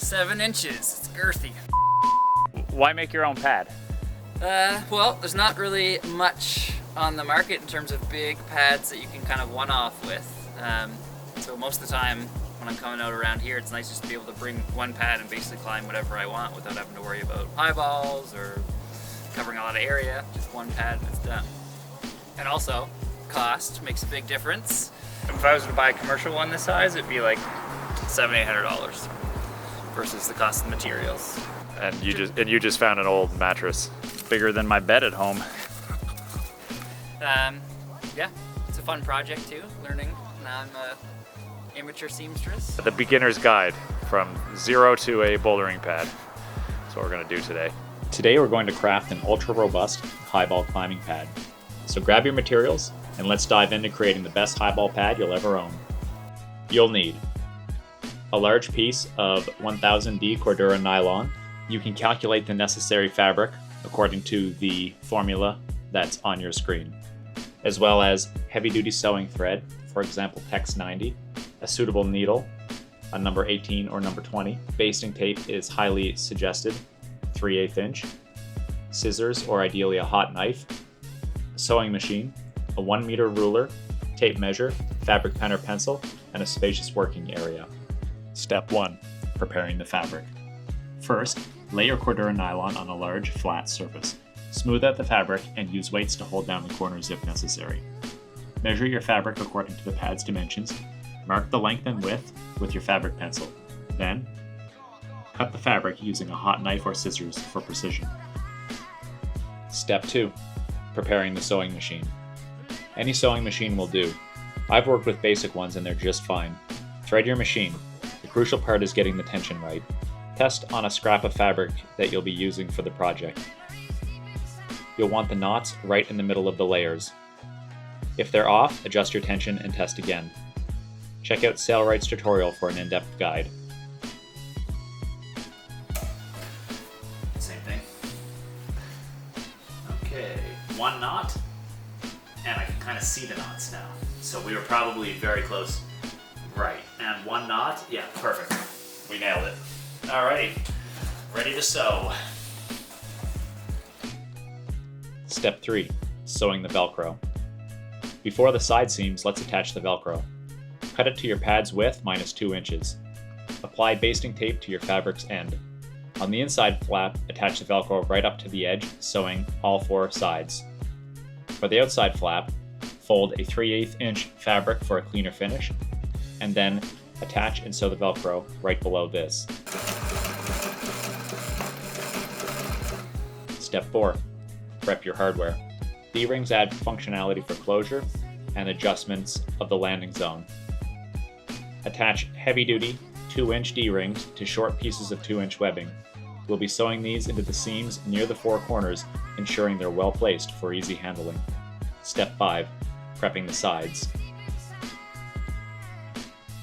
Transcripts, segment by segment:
7 inches. It's girthy. Why make your own pad? Well, there's not really much on the market in terms of big pads that you can kind of one-off with. So most of the time when I'm coming out around here, it's nice just to be able to bring one pad and basically climb whatever I want without having to worry about high balls or covering a lot of area. Just one pad and it's done. And also, cost makes a big difference. If I was to buy a commercial one this size, it'd be like $700-800 versus the cost of the materials. And you just found an old mattress, bigger than my bed at home. Yeah, it's a fun project too, learning. Now I'm a amateur seamstress. The beginner's guide from zero to a bouldering pad. That's what we're gonna do today. Today we're going to craft an ultra robust highball climbing pad. So grab your materials and let's dive into creating the best highball pad you'll ever own. You'll need a large piece of 1000D Cordura Nylon. You can calculate the necessary fabric according to the formula that's on your screen, as well as heavy-duty sewing thread, for example Tex 90, a suitable needle, a number 18 or number 20. Basting tape is highly suggested, 3/8 inch, scissors or ideally a hot knife, a sewing machine, a 1 meter ruler, tape measure, fabric pen or pencil, and a spacious working area. Step 1. Preparing the fabric. First, lay your Cordura Nylon on a large, flat surface. Smooth out the fabric and use weights to hold down the corners if necessary. Measure your fabric according to the pad's dimensions. Mark the length and width with your fabric pencil. Then, cut the fabric using a hot knife or scissors for precision. Step 2. Preparing the sewing machine. Any sewing machine will do. I've worked with basic ones and they're just fine. Thread your machine. The crucial part is getting the tension right. Test on a scrap of fabric that you'll be using for the project. You'll want the knots right in the middle of the layers. If they're off, adjust your tension and test again. Check out Sailright's tutorial for an in-depth guide. Same thing. Okay, 1 knot, and I can kind of see the knots now. So we were probably very close. Right, and 1 knot, yeah, perfect. We nailed it. Alrighty, ready to sew. Step 3, sewing the Velcro. Before the side seams, let's attach the Velcro. Cut it to your pad's width minus 2 inches. Apply basting tape to your fabric's end. On the inside flap, attach the Velcro right up to the edge, sewing all 4 sides. For the outside flap, fold a 3/8 inch fabric for a cleaner finish, and then attach and sew the Velcro right below this. Step 4. Prep your hardware. D-rings add functionality for closure and adjustments of the landing zone. Attach heavy-duty 2-inch D-rings to short pieces of 2-inch webbing. We'll be sewing these into the seams near the 4 corners, ensuring they're well placed for easy handling. Step 5. Prepping the sides.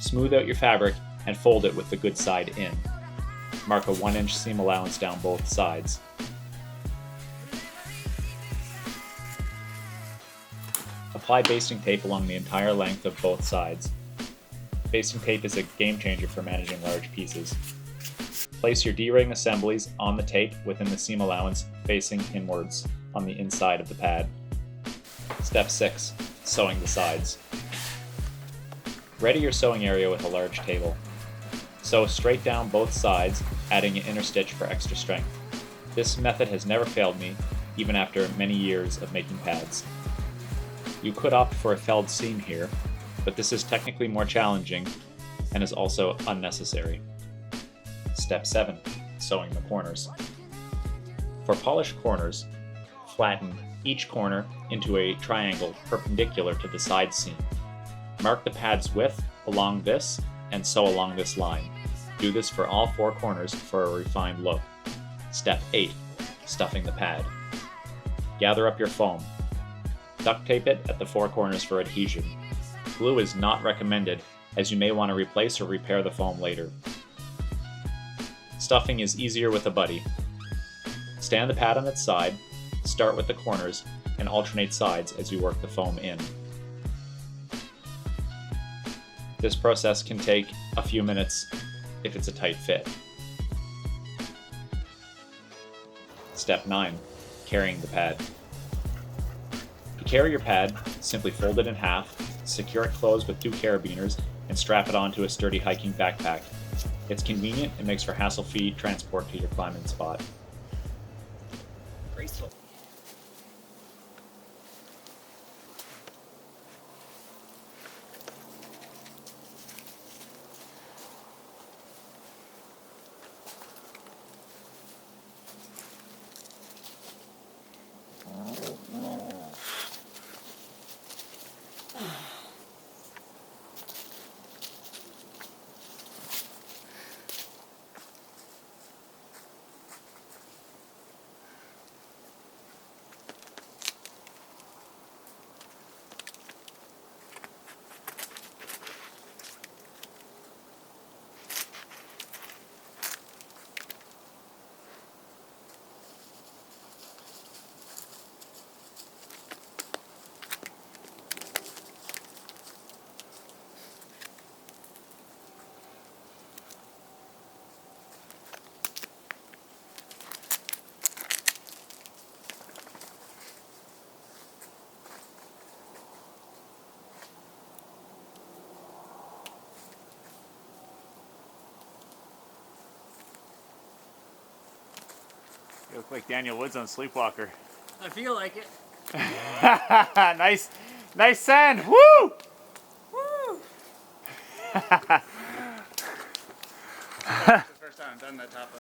Smooth out your fabric and fold it with the good side in. Mark a 1-inch seam allowance down both sides. Apply basting tape along the entire length of both sides. Basting tape is a game changer for managing large pieces. Place your D-ring assemblies on the tape within the seam allowance facing inwards on the inside of the pad. Step 6. Sewing the sides. Ready your sewing area with a large table. Sew straight down both sides, adding an inner stitch for extra strength. This method has never failed me, even after many years of making pads. You could opt for a felled seam here, but this is technically more challenging and is also unnecessary. Step 7. Sewing the corners. For polished corners, flatten each corner into a triangle perpendicular to the side seam. Mark the pad's width along this and sew along this line. Do this for all 4 corners for a refined look. Step 8. Stuffing the pad. Gather up your foam. Duct tape it at the 4 corners for adhesion. Glue is not recommended, as you may want to replace or repair the foam later. Stuffing is easier with a buddy. Stand the pad on its side, start with the corners, and alternate sides as you work the foam in. This process can take a few minutes if it's a tight fit. Step 9. Carrying the pad. To carry your pad, simply fold it in half, secure it closed with 2 carabiners, and strap it onto a sturdy hiking backpack. It's convenient and makes for hassle-free transport to your climbing spot. Graceful. You look like Daniel Woods on Sleepwalker. I feel like it. nice sand. Woo! Woo! The first time I've done that top of